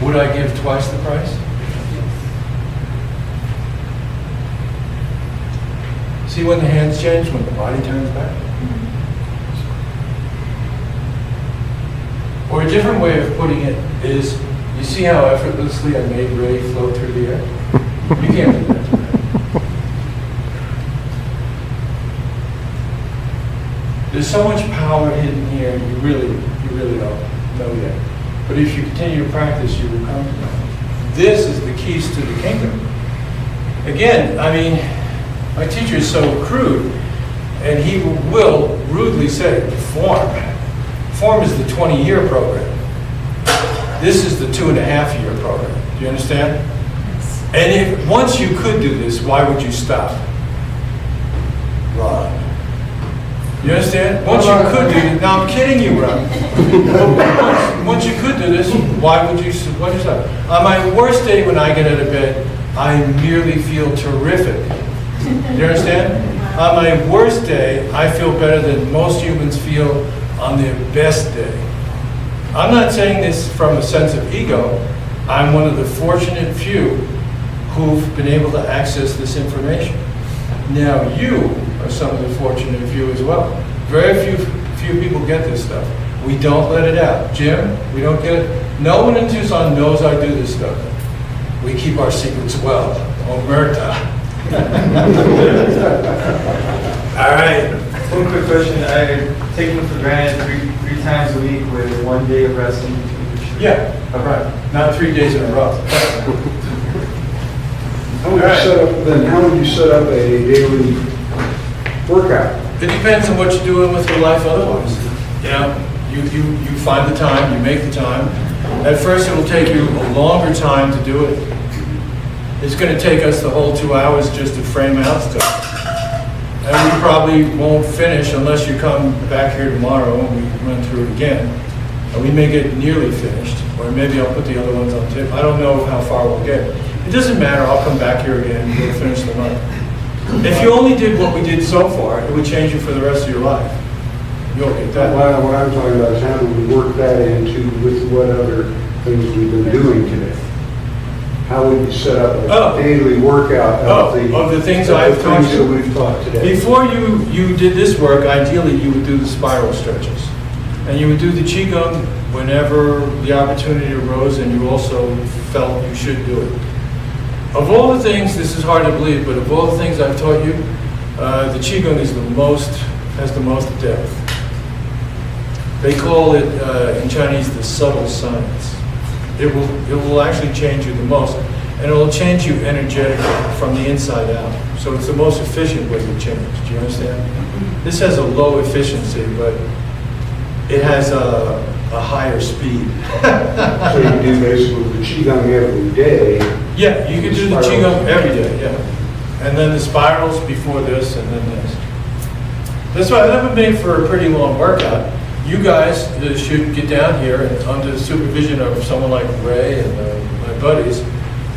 Speaker 1: Would I give twice the price? See when the hands change, when the body turns back? Or a different way of putting it is, you see how effortlessly I made Ray float through the air? You can't do that tonight. There's so much power hidden here, you really don't know yet. But if you continue to practice, you will come to know. This is the keys to the kingdom. Again, I mean, my teacher is so crude, and he will rudely say, form. Form is the 20-year program. This is the 2.5-year program. Do you understand? And if once you could do this, why would you stop? Run. You understand? Once you could do this, now I'm kidding you, Ron. Once you could do this, why would you stop? On my worst day when I get out of bed, I merely feel terrific. You understand? On my worst day, I feel better than most humans feel on their best day. I'm not saying this from a sense of ego. I'm one of the fortunate few who've been able to access this information. Now you are some of the fortunate few as well. Very few people get this stuff. We don't let it out. Jim, we don't get it. No one in Tucson knows I do this stuff. We keep our secrets well. Omerta. All right.
Speaker 7: One quick question. I take them for granted three times a week with 1 day of resting.
Speaker 1: Yeah, all right. Not 3 days in a row.
Speaker 4: How would you set up a daily workout?
Speaker 1: It depends on what you're doing with your life otherwise. You know, you find the time, you make the time. At first it will take you a longer time to do it. It's going to take us the whole 2 hours just to frame out stuff. And we probably won't finish unless you come back here tomorrow and we run through it again. And we may get nearly finished, or maybe I'll put the other ones on tape. I don't know how far we'll get. It doesn't matter, I'll come back here again and we'll finish them up. If you only did what we did so far, it would change you for the rest of your life. You'll get that.
Speaker 8: What I'm talking about is how do we work that into with what other things we've been doing today? How would you set up a daily workout
Speaker 1: of the things I've taught you?
Speaker 8: that we've taught today?
Speaker 1: Before you did this work, ideally you would do the spiral stretches. And you would do the Qigong whenever the opportunity arose and you also felt you should do it. Of all the things, this is hard to believe, but of all the things I've taught you, the Qigong is has the most depth. They call it in Chinese the subtle science. It will actually change you the most, and it will change you energetically from the inside out. So it's the most efficient way to change. Do you understand? This has a low efficiency, but it has a higher speed.
Speaker 8: So you do basically the Qigong every day.
Speaker 1: Yeah, you can do the Qigong every day, yeah. And then the spirals before this, and then this. That's why that would make for a pretty long workout. You guys should get down here and under the supervision of someone like Ray and my buddies,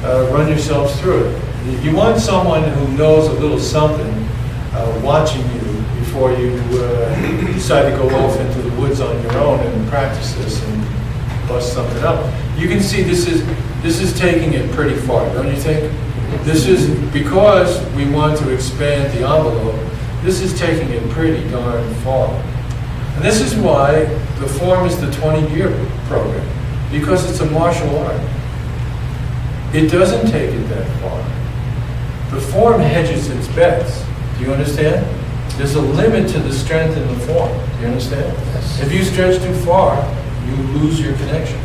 Speaker 1: run yourselves through it. You want someone who knows a little something watching you before you decide to go off into the woods on your own and practice this and bust something up. You can see this is taking it pretty far, don't you think? This is because we want to expand the envelope. This is taking it pretty darn far. And this is why the form is the 20-year program, because it's a martial art. It doesn't take it that far. The form hedges its bets. Do you understand? There's a limit to the strength in the form. Do you understand? Yes. If you stretch too far, you lose your connection.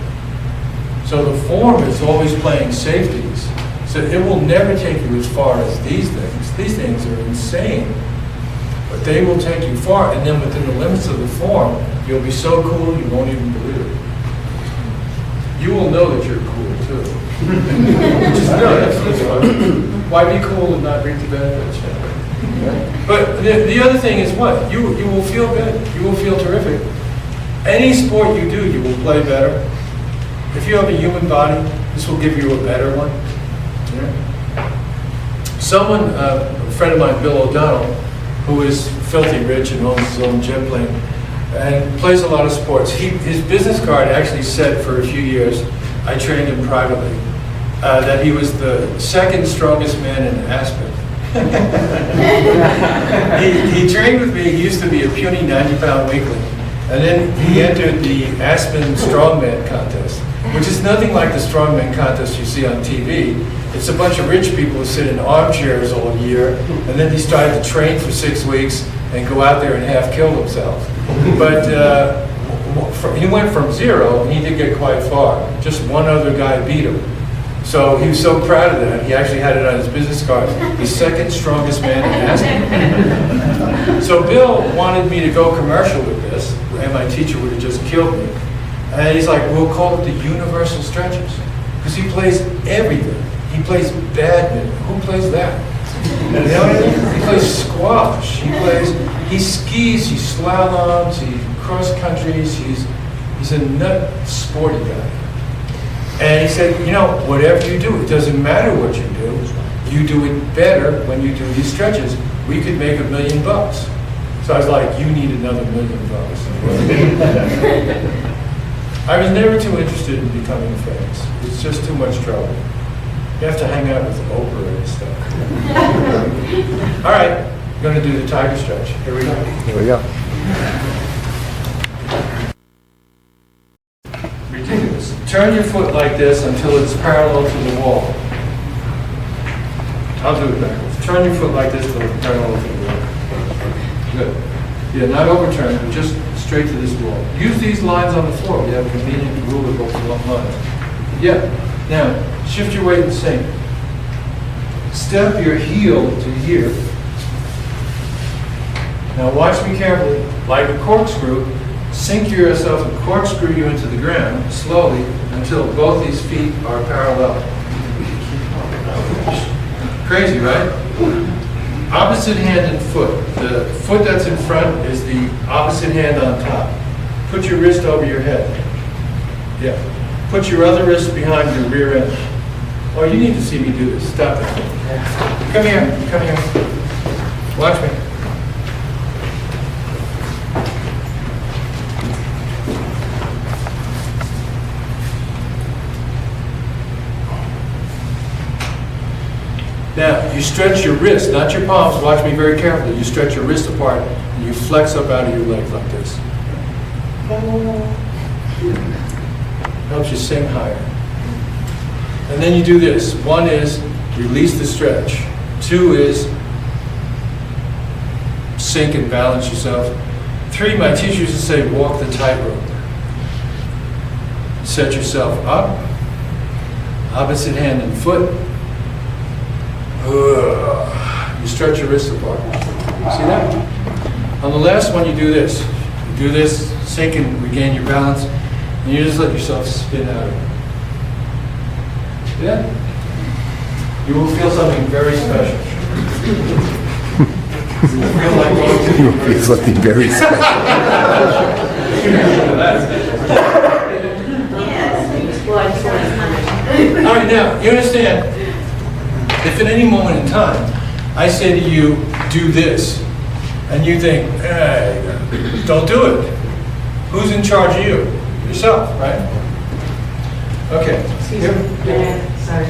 Speaker 1: So the form is always playing safeties. So it will never take you as far as these things. These things are insane. But they will take you far, and then within the limits of the form, you'll be so cool you won't even believe it. You will know that you're cool too. That's fun. Why be cool and not reap the benefits? But the other thing is what? You will feel good. You will feel terrific. Any sport you do, you will play better. If you have a human body, this will give you a better one. Yeah. Someone, a friend of mine, Bill O'Donnell, who is filthy rich and owns his own jet plane, and plays a lot of sports. His business card actually said for a few years, I trained him privately, that he was the second strongest man in Aspen. He trained with me. He used to be a puny 90-pound weakling. And then he entered the Aspen Strongman Contest, which is nothing like the Strongman Contest you see on TV. It's a bunch of rich people who sit in armchairs all year, and then they started to train for 6 weeks and go out there and half kill themselves. But he went from 0, and he did get quite far. Just one other guy beat him. So he was so proud of that, he actually had it on his business card, the second strongest man in Aspen. So Bill wanted me to go commercial with this, and my teacher would have just killed me. And he's like, we'll call it the universal stretches, because he plays everything. He plays badminton. Who plays that? You know, he plays squash. He skis, he slaloms, he cross countries. He's a nut sporty guy. And he said, you know, whatever you do, it doesn't matter what you do it better when you do these stretches. We could make $1 million. So I was like, you need another $1 million. I was never too interested in becoming famous. It's just too much trouble. You have to hang out with Oprah and stuff. All right, I'm going to do the tiger stretch. Here we go.
Speaker 2: Here we go.
Speaker 1: Ridiculous. Turn your foot like this until it's parallel to the wall. I'll do it backwards. Turn your foot like this until it's parallel to the wall. Good. Yeah, not overturn, but just straight to this wall. Use these lines on the floor. You have a convenient ruler book for long lines. Yeah. Now, shift your weight and sink. Step your heel to here. Now watch me carefully. Like a corkscrew, sink yourself and corkscrew you into the ground slowly until both these feet are parallel. Crazy, right? Opposite hand and foot. The foot that's in front is the opposite hand on top. Put your wrist over your head. Yeah. Put your other wrist behind your rear end. Oh, you need to see me do this. Stop it. Come here. Come here. Watch me. Now, you stretch your wrist, not your palms. Watch me very carefully. You stretch your wrist apart, and you flex up out of your leg like this. Helps you sing higher. And then you do this. 1 is release the stretch. 2 is sink and balance yourself. 3, my teacher used to say, walk the tightrope. Set yourself up. Opposite hand and foot. You stretch your wrists apart. See that? On the last one, you do this. You do this, sink and regain your balance. And you just let yourself spin out of it. Yeah? You will feel something very special. You will feel like going to
Speaker 2: You feel something very special.
Speaker 1: All right, now, you understand, if at any moment in time, I say to you, do this, and you think, hey, don't do it. Who's in charge of you? Yourself, right? Okay.
Speaker 5: Excuse me. Sorry.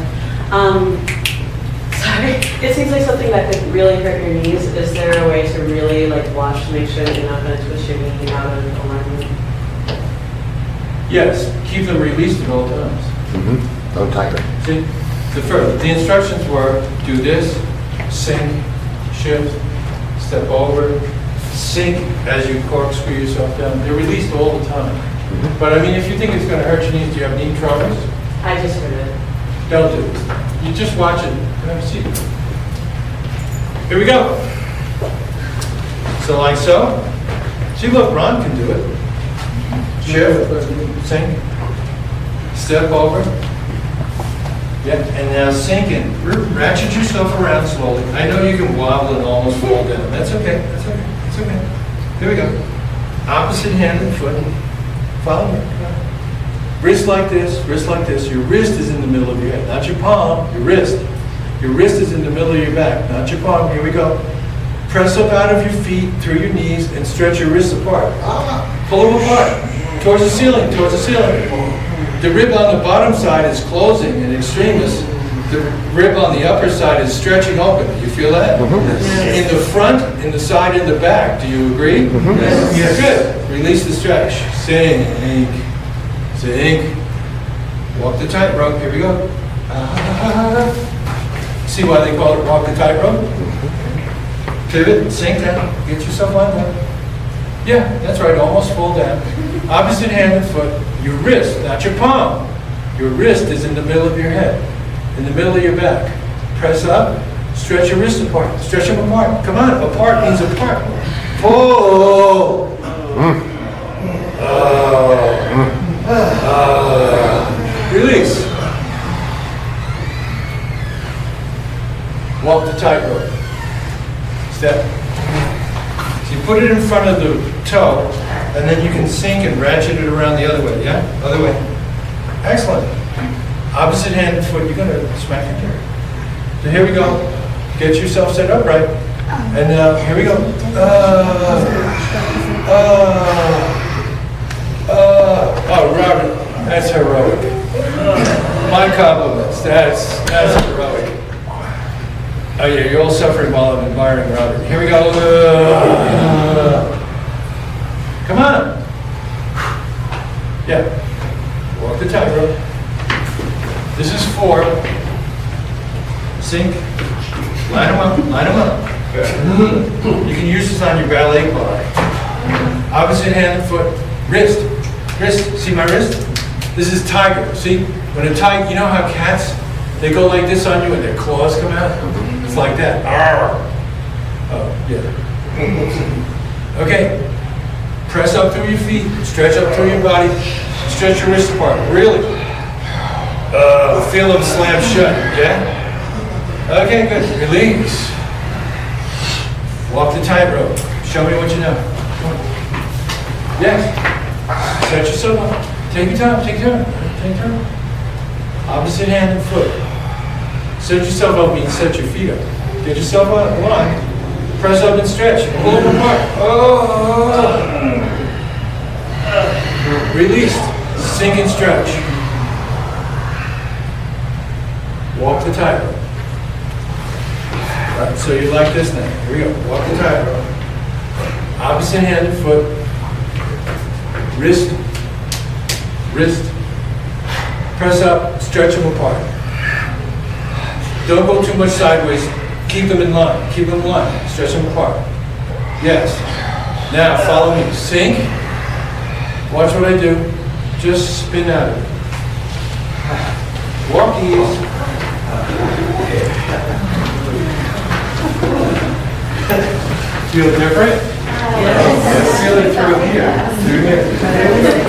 Speaker 5: Sorry. It seems like something that could really hurt your knees. Is there a way to really watch to make sure that you're not going to twist your knee out of alignment?
Speaker 1: Yes, keep them released at all times.
Speaker 2: Mm-hmm. Don't tighten.
Speaker 1: See, the instructions were do this, sink, shift, step over, sink as you corkscrew yourself down. They're released all the time.
Speaker 2: Mm-hmm.
Speaker 1: But I mean, if you think it's going to hurt your knees, do you have knee traumas?
Speaker 5: I just heard it.
Speaker 1: Don't do it. You just watch it. Have a seat. Here we go. So like so. See, look, Ron can do it. Shift, sink, step over. Yeah, and now sink in. Ratchet yourself around slowly. I know you can wobble and almost fall down. That's okay. That's okay. That's okay. Here we go. Opposite hand and foot. Follow me. Wrist like this, wrist like this. Your wrist is in the middle of your head, not your palm, your wrist. Your wrist is in the middle of your back, not your palm. Here we go. Press up out of your feet, through your knees, and stretch your wrists apart. Pull them apart. Towards the ceiling, towards the ceiling. The rib on the bottom side is closing in extremis. The rib on the upper side is stretching open. You feel that? In the front, in the side, in the back. Do you agree? Yes. Good. Release the stretch. Sink. Sink. Walk the tightrope. Here we go. See why they call it walk the tightrope? Pivot, sink down, get yourself lined up. Yeah, that's right, almost fall down. Opposite hand and foot. Your wrist, not your palm. Your wrist is in the middle of your head, in the middle of your back. Press up, stretch your wrists apart. Stretch them apart. Come on, apart means apart. Pull. Release. Walk the tightrope. Step. So you put it in front of the toe, and then you can sink and ratchet it around the other way, yeah? Other way. Excellent. Opposite hand and foot, you're going to smack your chair. So here we go. Get yourself set upright. And here we go. Oh, Robert, that's heroic. My compliments. That's heroic. Oh yeah, you're all suffering while I'm admiring Robert. Here we go. Come on. Yeah. Walk the tightrope. This is 4. Sink. Line them up. Line them up. You can use this on your ballet bar. Opposite hand and foot. Wrist. Wrist. See my wrist? This is tiger. See? When a tiger, you know how cats, they go like this on you and their claws come out? It's like that. Arr. Oh, yeah. Okay. Press up through your feet. Stretch up through your body. Stretch your wrists apart. Really. Feel them slam shut. Yeah? Okay, good. Release. Walk the tightrope. Show me what you know. Come on. Yes. Set yourself up. Take your time. Take your time. Take your time. Opposite hand and foot. Set yourself up means set your feet up. Get yourself on a line. Press up and stretch. Pull them apart. Oh. Released. Sink and stretch. Walk the tightrope. Right, so you like this now. Here we go. Walk the tightrope. Opposite hand and foot. Wrist. Wrist. Press up. Stretch them apart. Don't go too much sideways. Keep them in line. Keep them in line. Stretch them apart. Yes. Now follow me. Sink. Watch what I do. Just spin out of it. Walk ease. Feel different? Yes. Feel it through here. Through here.